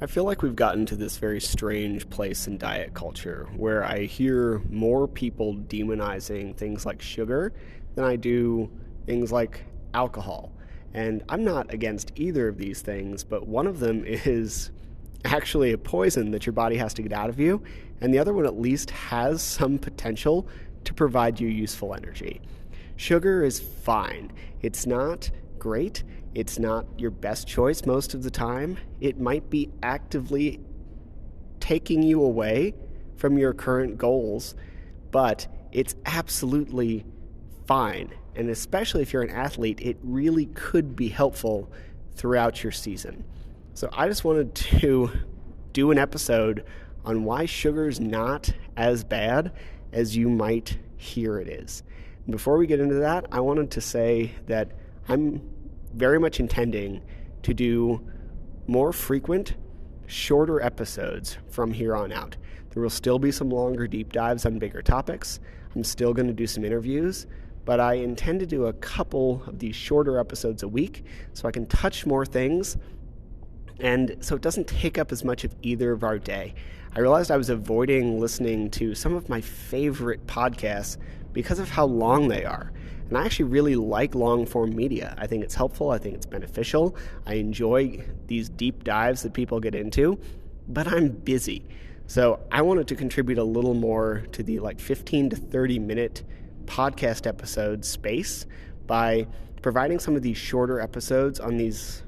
I feel like we've gotten to this very strange place in diet culture where I hear more people demonizing things like sugar than I do things like alcohol. And I'm not against either of these things, but one of them is actually a poison that your body has to get out of you, and the other one at least has some potential to provide you useful energy. Sugar is fine. It's not great. It's not your best choice most of the time. It might be actively taking you away from your current goals, but it's absolutely fine. And especially if you're an athlete, it really could be helpful throughout your season. So I just wanted to do an episode on why sugar's not as bad as you might hear it is. And before we get into that, I wanted to say that I'm very much intending to do more frequent, shorter episodes from here on out. There will still be some longer deep dives on bigger topics. I'm still going to do some interviews, but I intend to do a couple of these shorter episodes a week so I can touch more things and so it doesn't take up as much of either of our day. I realized I was avoiding listening to some of my favorite podcasts because of how long they are. And I actually really like long-form media. I think it's helpful. I think it's beneficial. I enjoy these deep dives that people get into, but I'm busy. So I wanted to contribute a little more to the 15 to 30 minute podcast episode space by providing some of these shorter episodes on these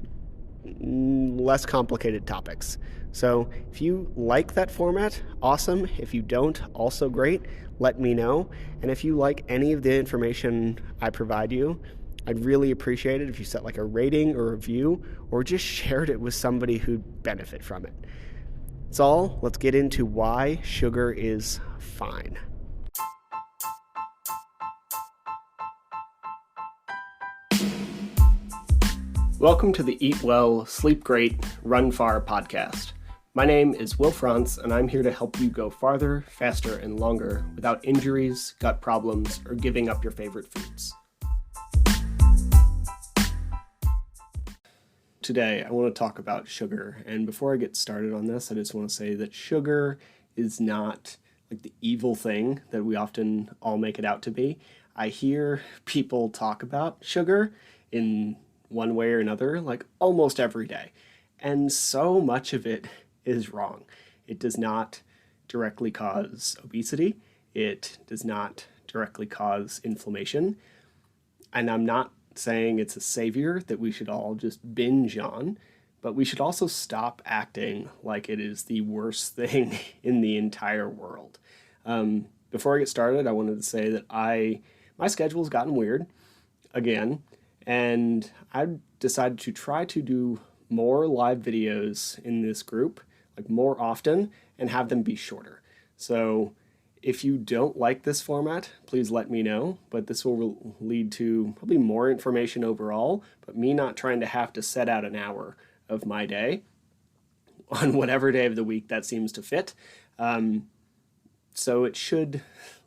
less complicated topics. So if you like that format, awesome. If you don't, also great. Let me know. And if you like any of the information I provide you, I'd really appreciate it if you set a rating or review or just shared it with somebody who'd benefit from it. That's all. Let's get into why sugar is fine. Welcome to the Eat Well, Sleep Great, Run Far podcast. My name is Will Frantz, and I'm here to help you go farther, faster, and longer without injuries, gut problems, or giving up your favorite foods. Today, I want to talk about sugar, and before I get started on this, I just want to say that sugar is not the evil thing that we often all make it out to be. I hear people talk about sugar in one way or another, almost every day. And so much of it is wrong. It does not directly cause obesity. It does not directly cause inflammation. And I'm not saying it's a savior that we should all just binge on, but we should also stop acting like it is the worst thing in the entire world. Before I get started, I wanted to say that my schedule's gotten weird again. And I've decided to try to do more live videos in this group, more often, and have them be shorter. So if you don't like this format, please let me know. But this will lead to probably more information overall, but me not trying to have to set out an hour of my day on whatever day of the week that seems to fit. So it should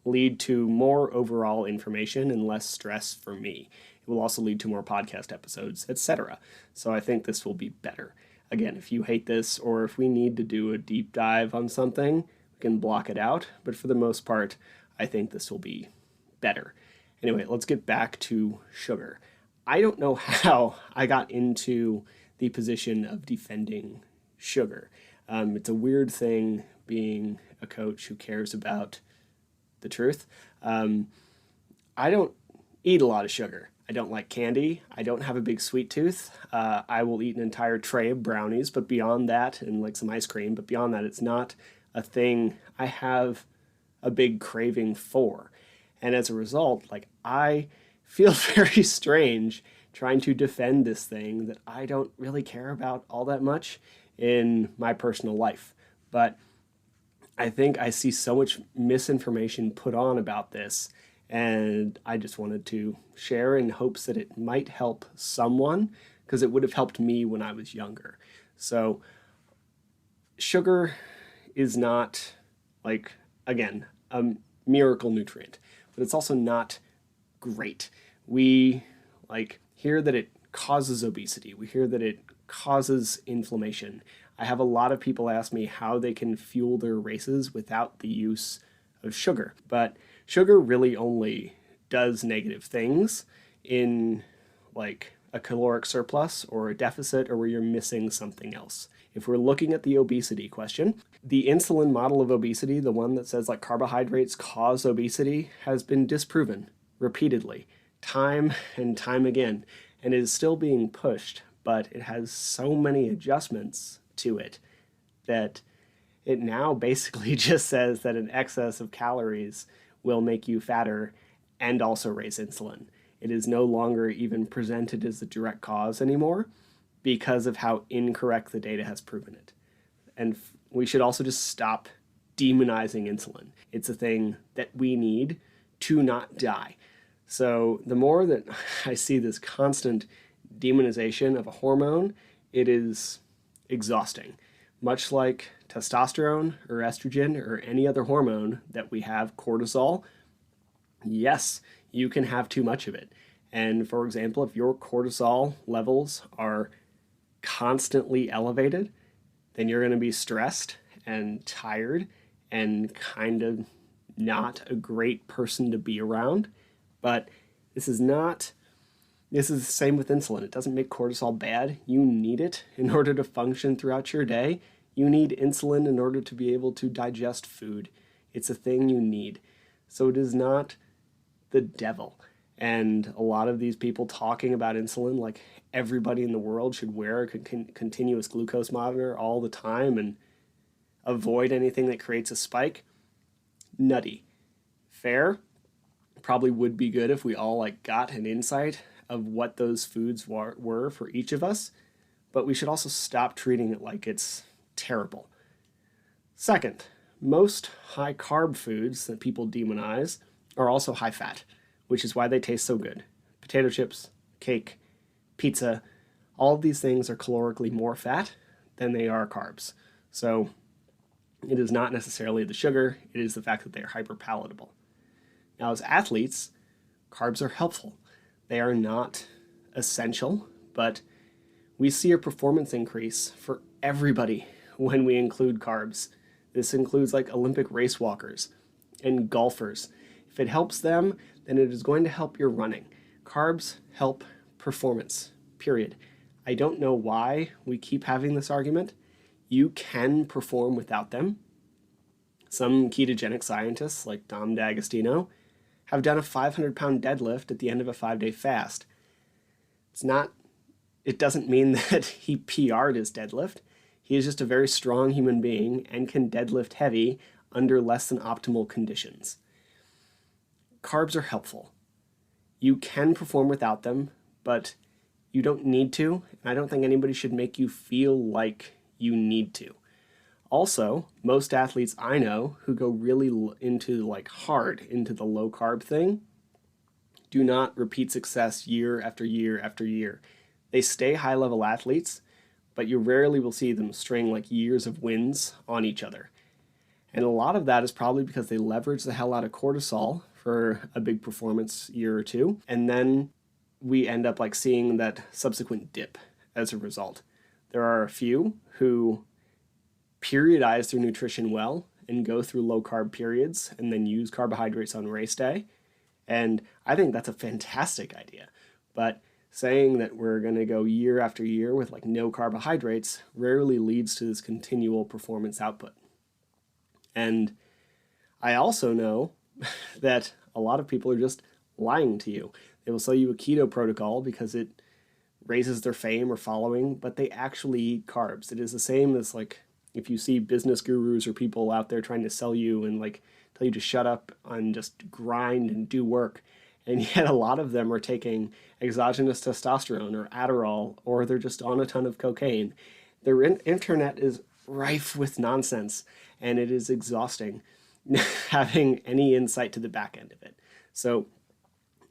lead to more overall information and less stress for me. It will also lead to more podcast episodes, etc. So I think this will be better. Again, if you hate this or if we need to do a deep dive on something, we can block it out. But for the most part, I think this will be better. Anyway, let's get back to sugar. I don't know how I got into the position of defending sugar. It's a weird thing being a coach who cares about the truth. I don't eat a lot of sugar. I don't like candy. I don't have a big sweet tooth. I will eat an entire tray of brownies, but beyond that, and some ice cream, but beyond that, it's not a thing I have a big craving for. And as a result, I feel very strange trying to defend this thing that I don't really care about all that much in my personal life. But I think I see so much misinformation put on about this, and I just wanted to share in hopes that it might help someone, because it would have helped me when I was younger. So sugar is not, again, a miracle nutrient, but it's also not great. We hear that it causes obesity. We hear that it causes inflammation. I have a lot of people ask me how they can fuel their races without the use of sugar. But sugar really only does negative things in like a caloric surplus or a deficit or where you're missing something else. If we're looking at the obesity question, the insulin model of obesity, the one that says like carbohydrates cause obesity, has been disproven repeatedly, time and time again, and is still being pushed, but it has so many adjustments to it that it now basically just says that an excess of calories will make you fatter and also raise insulin. It is no longer even presented as the direct cause anymore because of how incorrect the data has proven it. And we should also just stop demonizing insulin. It's a thing that we need to not die. So the more that I see this constant demonization of a hormone, it is exhausting. Much like testosterone or estrogen or any other hormone that we have, cortisol, yes, you can have too much of it. And for example, if your cortisol levels are constantly elevated, then you're going to be stressed and tired and kind of not a great person to be around. But this is the same with insulin. It doesn't make cortisol bad. You need it in order to function throughout your day. You need insulin in order to be able to digest food. It's a thing you need. So it is not the devil. And a lot of these people talking about insulin, like everybody in the world should wear a continuous glucose monitor all the time and avoid anything that creates a spike. Nutty. Fair. Probably would be good if we all like got an insight of what those foods were for each of us, but we should also stop treating it like it's terrible. Second, most high carb foods that people demonize are also high fat, which is why they taste so good. Potato chips, cake, pizza, all of these things are calorically more fat than they are carbs. So it is not necessarily the sugar, it is the fact that they are hyper palatable. Now, as athletes, carbs are helpful. They are not essential, but we see a performance increase for everybody when we include carbs. This includes like Olympic race walkers and golfers. If it helps them, then it is going to help your running. Carbs help performance, period. I don't know why we keep having this argument. You can perform without them. Some ketogenic scientists like Dom D'Agostino have done a 500-pound deadlift at the end of a 5-day fast. It doesn't mean that he PR'd his deadlift. He is just a very strong human being and can deadlift heavy under less than optimal conditions. Carbs are helpful. You can perform without them, but you don't need to, and I don't think anybody should make you feel like you need to. Also, most athletes I know who go really hard into the low carb thing do not repeat success year after year after year. They stay high level athletes, but you rarely will see them string like years of wins on each other. And a lot of that is probably because they leverage the hell out of cortisol for a big performance year or two, and then we end up like seeing that subsequent dip as a result. There are a few who periodize their nutrition well and go through low carb periods and then use carbohydrates on race day. And I think that's a fantastic idea. But saying that we're going to go year after year with like no carbohydrates rarely leads to this continual performance output. And I also know that a lot of people are just lying to you. They will sell you a keto protocol because it raises their fame or following, but they actually eat carbs. It is the same as like if you see business gurus or people out there trying to sell you and like tell you to shut up and just grind and do work. And yet a lot of them are taking exogenous testosterone or Adderall, or they're just on a ton of cocaine. Their internet is rife with nonsense, and it is exhausting having any insight to the back end of it. So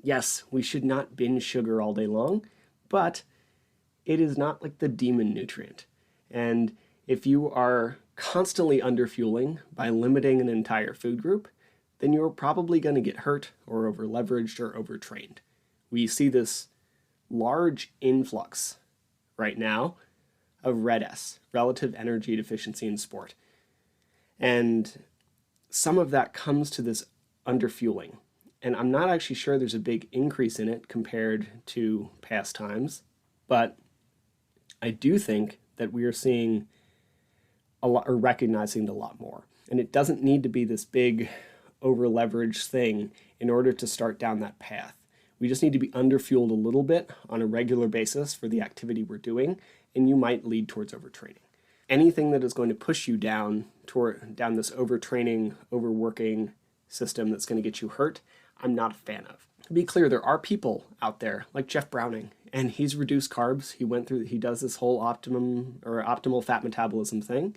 yes, we should not binge sugar all day long, but it is not like the demon nutrient. And if you are constantly underfueling by limiting an entire food group, then you're probably going to get hurt or over-leveraged or overtrained. We see this large influx right now of RED-S, relative energy deficiency in sport. And some of that comes to this underfueling. And I'm not actually sure there's a big increase in it compared to past times, but I do think that we are seeing a lot, or recognizing it a lot more. And it doesn't need to be this big over-leveraged thing in order to start down that path. We just need to be underfueled a little bit on a regular basis for the activity we're doing, and you might lead towards overtraining. Anything that is going to push you down this overtraining, overworking system that's going to get you hurt, I'm not a fan of. To be clear, there are people out there like Jeff Browning, and he's reduced carbs. He does this whole optimal fat metabolism thing,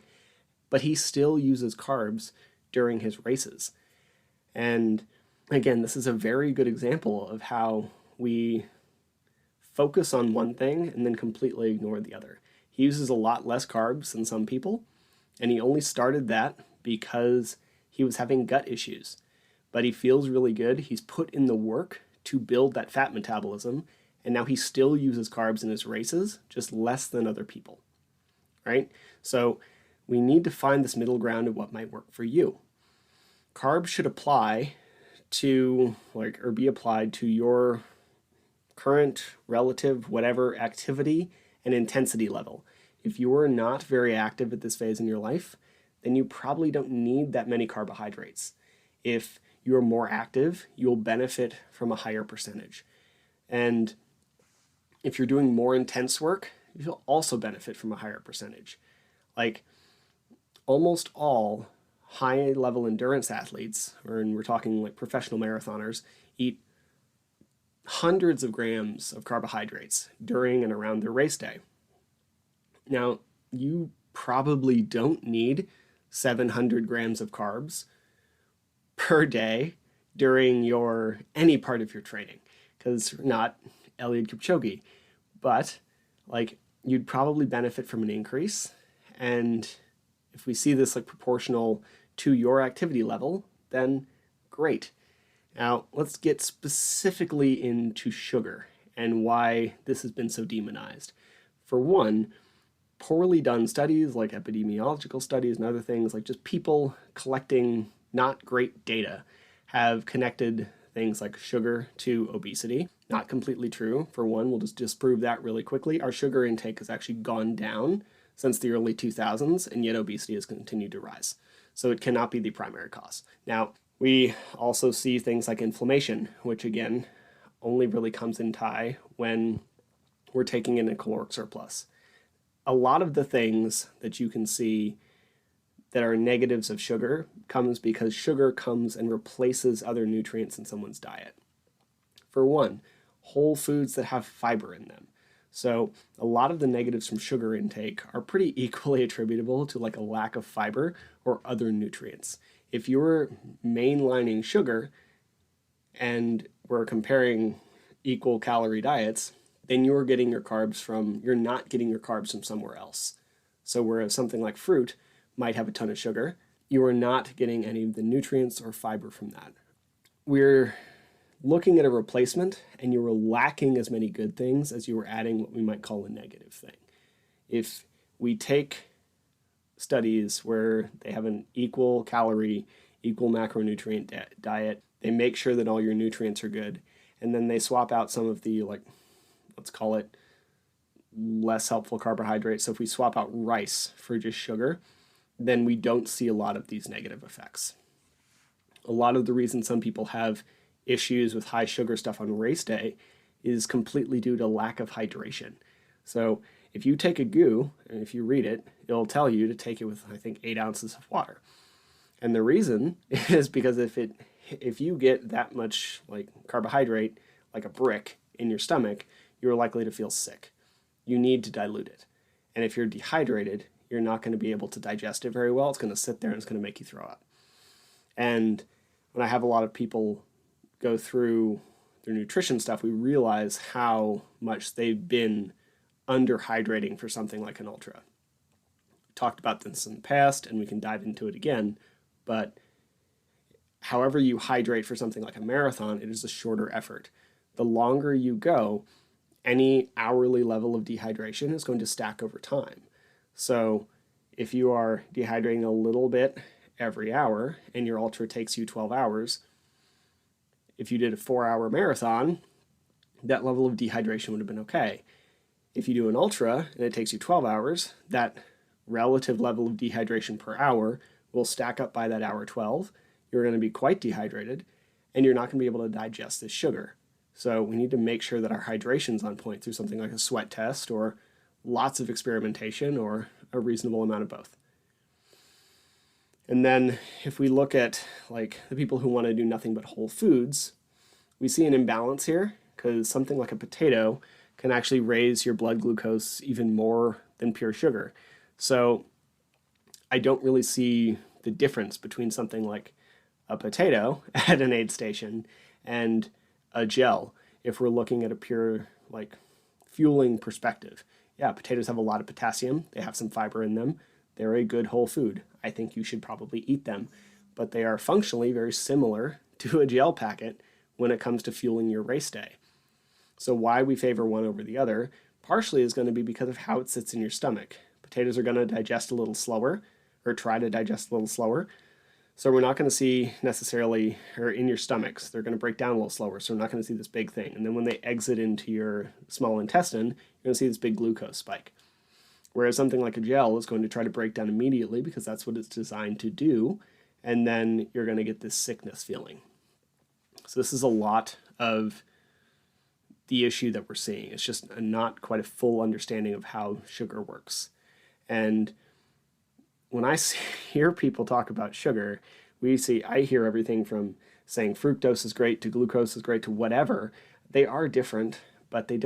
but he still uses carbs during his races. And again, this is a very good example of how we focus on one thing and then completely ignore the other. He uses a lot less carbs than some people, and he only started that because he was having gut issues. But he feels really good. He's put in the work to build that fat metabolism, and now he still uses carbs in his races, just less than other people, right? So we need to find this middle ground of what might work for you. Carbs should apply to, or be applied to your current, relative, whatever activity and intensity level. If you are not very active at this phase in your life, then you probably don't need that many carbohydrates. If you're more active, you'll benefit from a higher percentage. And if you're doing more intense work, you'll also benefit from a higher percentage. Like almost all high-level endurance athletes, and we're talking like professional marathoners, eat hundreds of grams of carbohydrates during and around their race day. Now, you probably don't need 700 grams of carbs per day during any part of your training, because you're not Eliud Kipchoge, but you'd probably benefit from an increase. And if we see this proportional to your activity level, then great. Now, let's get specifically into sugar and why this has been so demonized. For one, poorly done studies like epidemiological studies and other things, like just people collecting not great data, have connected things like sugar to obesity. Not completely true. For one, we'll just disprove that really quickly. Our sugar intake has actually gone down since the early 2000s, and yet obesity has continued to rise. So it cannot be the primary cause. Now, we also see things like inflammation, which again, only really comes in tie when we're taking in a caloric surplus. A lot of the things that you can see that are negatives of sugar comes because sugar comes and replaces other nutrients in someone's diet. For one, whole foods that have fiber in them. So a lot of the negatives from sugar intake are pretty equally attributable to a lack of fiber or other nutrients. If you're mainlining sugar and we're comparing equal calorie diets, then you're not getting your carbs from somewhere else. So whereas something like fruit might have a ton of sugar, you are not getting any of the nutrients or fiber from that. We're looking at a replacement, and you were lacking as many good things as you were adding what we might call a negative thing. If we take studies where they have an equal calorie, equal macronutrient diet, they make sure that all your nutrients are good, and then they swap out some of the, let's call it less helpful carbohydrates. So if we swap out rice for just sugar, then we don't see a lot of these negative effects. A lot of the reason some people have issues with high sugar stuff on race day is completely due to lack of hydration. So if you take a GU, and if you read it, it'll tell you to take it with, I think, 8 ounces of water. And the reason is because if you get that much carbohydrate, like a brick, in your stomach, you're likely to feel sick. You need to dilute it. And if you're dehydrated, you're not going to be able to digest it very well. It's going to sit there and it's going to make you throw up. And when I have a lot of people go through their nutrition stuff, we realize how much they've been underhydrating for something like an ultra. We talked about this in the past, and we can dive into it again, but however you hydrate for something like a marathon, it is a shorter effort. The longer you go, any hourly level of dehydration is going to stack over time. So if you are dehydrating a little bit every hour and your ultra takes you 12 hours, if you did a 4-hour marathon, that level of dehydration would have been okay. If you do an ultra and it takes you 12 hours, that relative level of dehydration per hour will stack up by that hour 12. You're going to be quite dehydrated, and you're not going to be able to digest this sugar. So we need to make sure that our hydration's on point through something like a sweat test or lots of experimentation or a reasonable amount of both. And then if we look at like the people who want to do nothing but whole foods, we see an imbalance here because something like a potato can actually raise your blood glucose even more than pure sugar. So I don't really see the difference between something like a potato at an aid station and a gel if we're looking at a pure like fueling perspective. Yeah, potatoes have a lot of potassium, they have some fiber in them, they're a good whole food. I think you should probably eat them, but they are functionally very similar to a gel packet when it comes to fueling your race day. So why we favor one over the other partially is going to be because of how it sits in your stomach. Potatoes are going to digest a little slower, or try to digest a little slower. So we're not going to see necessarily, or in your stomachs, they're going to break down a little slower. So we're not going to see this big thing. And then when they exit into your small intestine, you're going to see this big glucose spike. Whereas something like a gel is going to try to break down immediately because that's what it's designed to do. And then you're going to get this sickness feeling. So this is a lot of the issue that we're seeing. It's just not quite a full understanding of how sugar works. And when I hear people talk about sugar, I hear everything from saying fructose is great to glucose is great to whatever. They are different, but they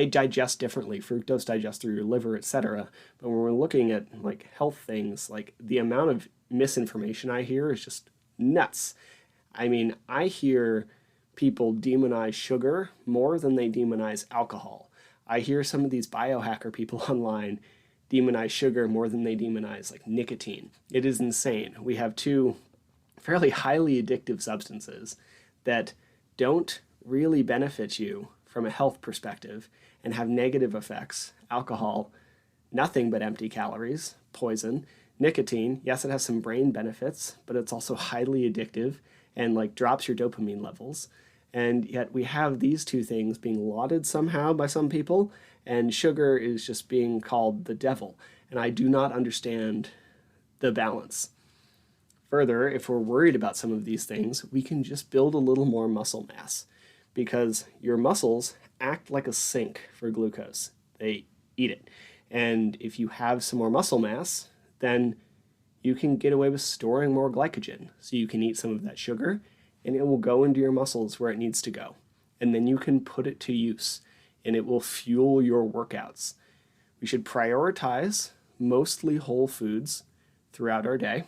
digest differently. Fructose digests through your liver, etc. But when we're looking at like health things, like the amount of misinformation I hear is just nuts. I mean, I hear people demonize sugar more than they demonize alcohol. I hear some of these biohacker people online demonize sugar more than they demonize like nicotine. It is insane. We have two fairly highly addictive substances that don't really benefit you from a health perspective and have negative effects. Alcohol, nothing but empty calories, poison. Nicotine, yes, it has some brain benefits, but it's also highly addictive and like drops your dopamine levels. And yet we have these two things being lauded somehow by some people, and sugar is just being called the devil. And I do not understand the balance. Further, if we're worried about some of these things, we can just build a little more muscle mass because your muscles act like a sink for glucose. They eat it. And if you have some more muscle mass, then you can get away with storing more glycogen. So you can eat some of that sugar and it will go into your muscles where it needs to go. And then you can put it to use and it will fuel your workouts. We should prioritize mostly whole foods throughout our day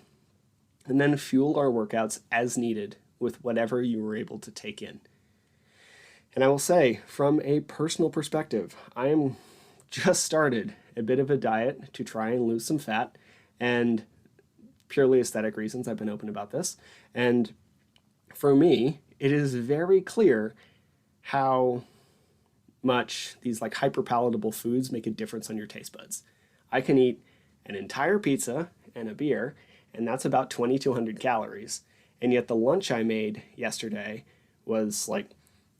and then fuel our workouts as needed with whatever you were able to take in. And I will say, from a personal perspective, I am just started a bit of a diet to try and lose some fat, and purely aesthetic reasons, I've been open about this. And for me, it is very clear how much these like hyperpalatable foods make a difference on your taste buds. I can eat an entire pizza and a beer, and that's about 2,200 calories. And yet the lunch I made yesterday was like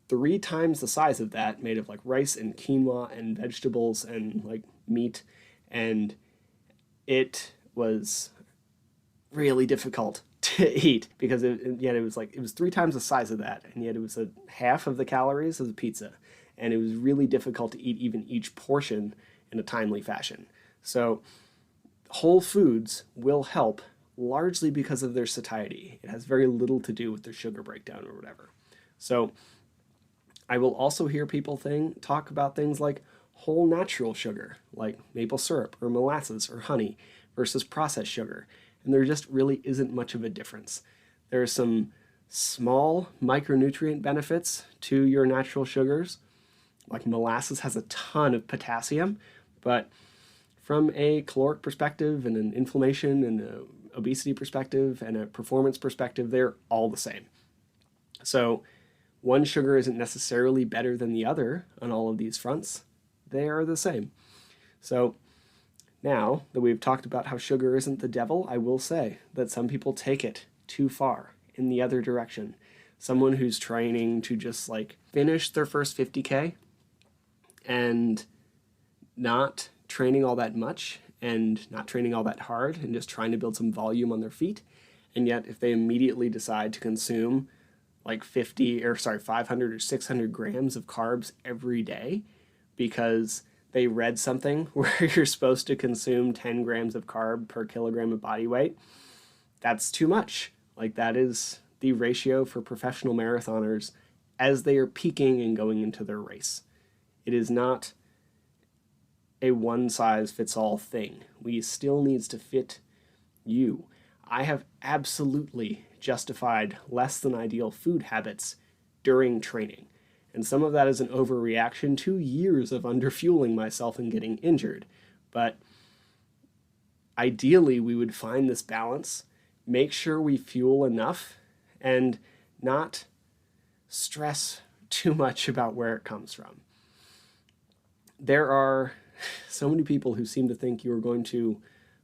3 times the size of that, made of like rice and quinoa and vegetables and like meat. And it was really difficult to eat because it was 3 times the size of that, and yet it was a half of the calories of the pizza, and it was really difficult to eat even each portion in a timely fashion. So whole foods will help largely because of their satiety. It has very little to do with their sugar breakdown or whatever. So I will also hear people talk about things like whole natural sugar, like maple syrup or molasses or honey, versus processed sugar. And there just really isn't much of a difference. There are some small micronutrient benefits to your natural sugars. Like molasses has a ton of potassium, but from a caloric perspective and an inflammation and an obesity perspective and a performance perspective, they're all the same. So one sugar isn't necessarily better than the other on all of these fronts. They are the same. So Now that we've talked about how sugar isn't the devil, I will say that some people take it too far in the other direction. Someone who's training to just like finish their first 50K and not training all that much and not training all that hard and just trying to build some volume on their feet. And yet, if they immediately decide to consume like 500 or 600 grams of carbs every day because they read something where you're supposed to consume 10 grams of carb per kilogram of body weight, that's too much. Like, that is the ratio for professional marathoners as they are peaking and going into their race. It is not a one-size-fits-all thing. We still needs to fit you. I have absolutely justified less than ideal food habits during training. And some of that is an overreaction to years of underfueling myself and getting injured. But ideally, we would find this balance, make sure we fuel enough, and not stress too much about where it comes from. There are so many people who seem to think you are going to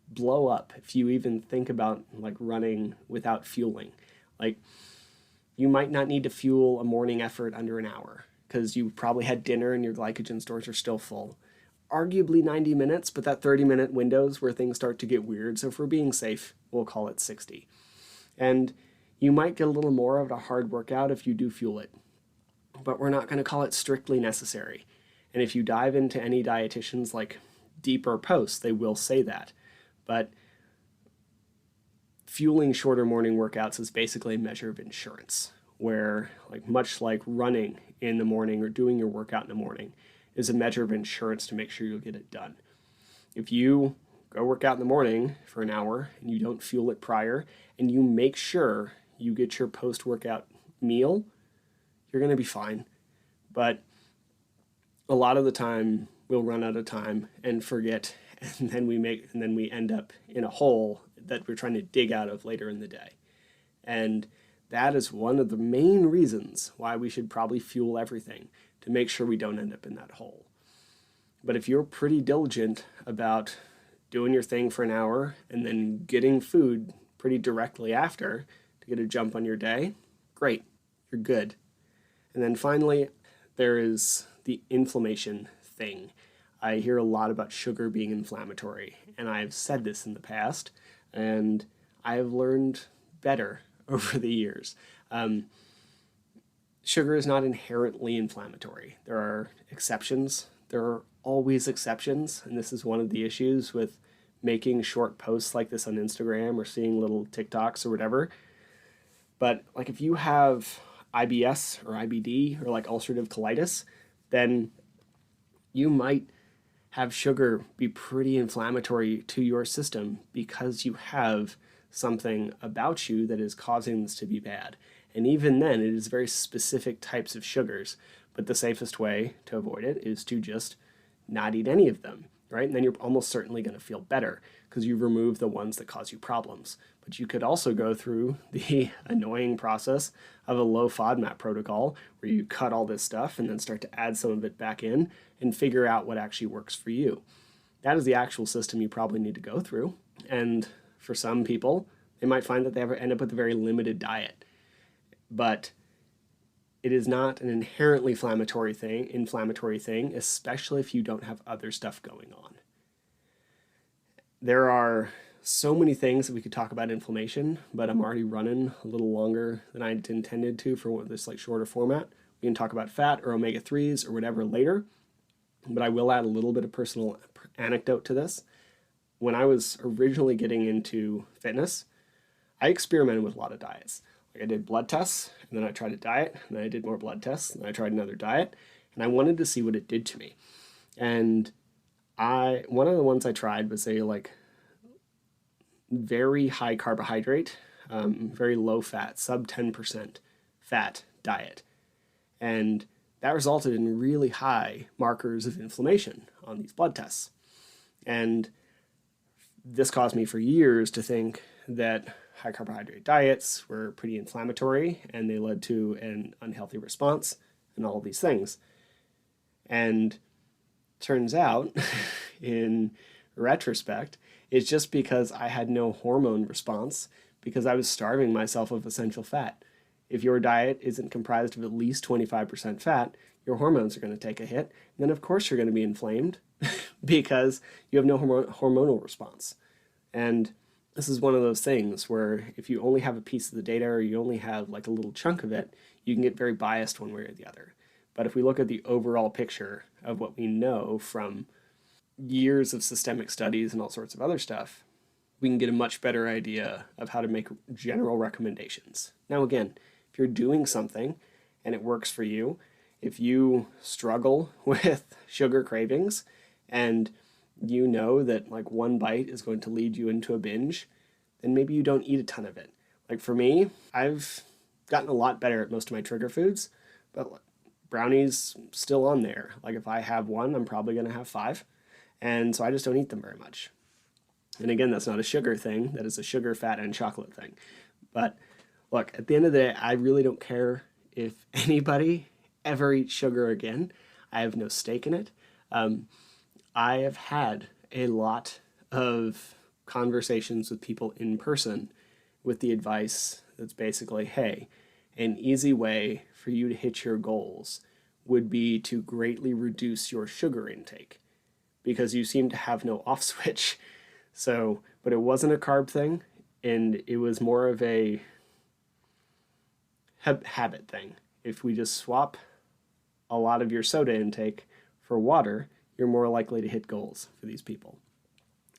blow up if you even think about like running without fueling. Like, you might not need to fuel a morning effort under an hour because you probably had dinner and your glycogen stores are still full. Arguably 90 minutes, but that 30-minute windows where things start to get weird. So if we're being safe, we'll call it 60. And you might get a little more of a hard workout if you do fuel it, but we're not going to call it strictly necessary. And if you dive into any dietitians like deeper posts, they will say that. But fueling shorter morning workouts is basically a measure of insurance, where like much like running in the morning or doing your workout in the morning is a measure of insurance to make sure you'll get it done. If you go work out in the morning for an hour and you don't fuel it prior and you make sure you get your post-workout meal, you're going to be fine. But a lot of the time we'll run out of time and forget, and then we end up in a hole that we're trying to dig out of later in the day. And that is one of the main reasons why we should probably fuel everything, to make sure we don't end up in that hole. But if you're pretty diligent about doing your thing for an hour and then getting food pretty directly after to get a jump on your day, great, you're good. And then finally, there is the inflammation thing. I hear a lot about sugar being inflammatory, and I've said this in the past, and I have learned better over the years. Sugar is not inherently inflammatory. There are exceptions. There are always exceptions, and this is one of the issues with making short posts like this on Instagram or seeing little TikToks or whatever. But like if you have IBS or IBD or like ulcerative colitis, then you might have sugar be pretty inflammatory to your system because you have something about you that is causing this to be bad. And even then, it is very specific types of sugars. But the safest way to avoid it is to just not eat any of them, right? And then you're almost certainly going to feel better because you've removed the ones that cause you problems. But you could also go through the annoying process of a low FODMAP protocol where you cut all this stuff and then start to add some of it back in and figure out what actually works for you. That is the actual system you probably need to go through. And for some people, they might find that they end up with a very limited diet. But it is not an inherently inflammatory thing, especially if you don't have other stuff going on. There are so many things that we could talk about inflammation, but I'm already running a little longer than I intended to for this like shorter format. We can talk about fat or omega-3s or whatever later, but I will add a little bit of personal anecdote to this. When I was originally getting into fitness, I experimented with a lot of diets. Like I did blood tests, and then I tried a diet, and then I did more blood tests, and then I tried another diet, and I wanted to see what it did to me. And one of the ones I tried was a like very high carbohydrate, very low fat, sub 10% fat diet. And that resulted in really high markers of inflammation on these blood tests. And this caused me for years to think that high carbohydrate diets were pretty inflammatory and they led to an unhealthy response and all of these things. And turns out in retrospect is just because I had no hormone response because I was starving myself of essential fat. If your diet isn't comprised of at least 25% fat, your hormones are going to take a hit. And then, of course, you're going to be inflamed because you have no hormonal response. And this is one of those things where if you only have a piece of the data or you only have like a little chunk of it, you can get very biased one way or the other. But if we look at the overall picture of what we know from years of systemic studies and all sorts of other stuff, we can get a much better idea of how to make general recommendations. Now, again, if you're doing something and it works for you, if you struggle with sugar cravings and you know that like one bite is going to lead you into a binge, then maybe you don't eat a ton of it. Like for me, I've gotten a lot better at most of my trigger foods, but brownies still on there. Like if I have one, I'm probably going to have 5. And so I just don't eat them very much. And again, that's not a sugar thing. That is a sugar, fat, and chocolate thing. But look, at the end of the day, I really don't care if anybody ever eats sugar again. I have no stake in it. I have had a lot of conversations with people in person with the advice that's basically, hey, an easy way for you to hit your goals would be to greatly reduce your sugar intake because you seem to have no off switch. So, but it wasn't a carb thing, and it was more of a habit thing. If we just swap a lot of your soda intake for water, you're more likely to hit goals for these people.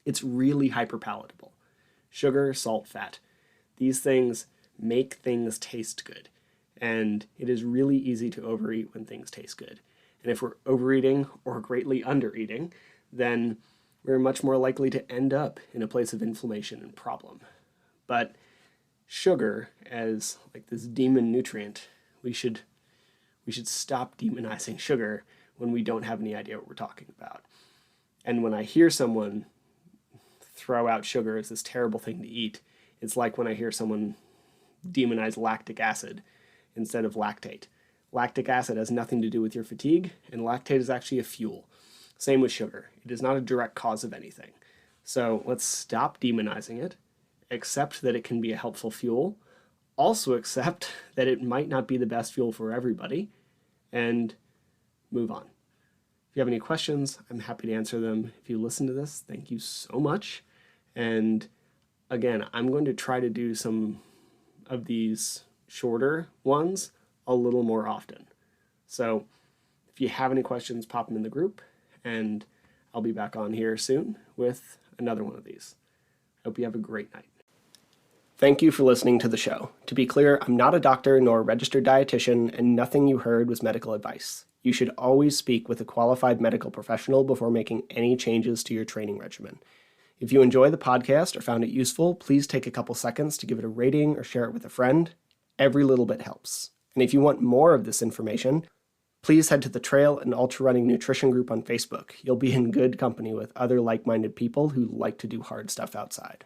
It's really hyperpalatable. Sugar, salt, fat. These things make things taste good. And it is really easy to overeat when things taste good. And if we're overeating or greatly undereating, then we're much more likely to end up in a place of inflammation and problem. But sugar, as like this demon nutrient, we should stop demonizing sugar when we don't have any idea what we're talking about. And when I hear someone throw out sugar as this terrible thing to eat, it's like when I hear someone demonize lactic acid instead of lactate. Lactic acid has nothing to do with your fatigue, and lactate is actually a fuel. Same with sugar. It is not a direct cause of anything. So let's stop demonizing it, accept that it can be a helpful fuel, also accept that it might not be the best fuel for everybody, and move on. If you have any questions, I'm happy to answer them. If you listen to this, thank you so much. And again, I'm going to try to do some of these shorter ones a little more often. So if you have any questions, pop them in the group, and I'll be back on here soon with another one of these. Hope you have a great night. Thank you for listening to the show. To be clear, I'm not a doctor nor a registered dietitian, and nothing you heard was medical advice. You should always speak with a qualified medical professional before making any changes to your training regimen. If you enjoy the podcast or found it useful, please take a couple seconds to give it a rating or share it with a friend. Every little bit helps. And if you want more of this information, please head to the Trail and Ultra Running Nutrition group on Facebook. You'll be in good company with other like-minded people who like to do hard stuff outside.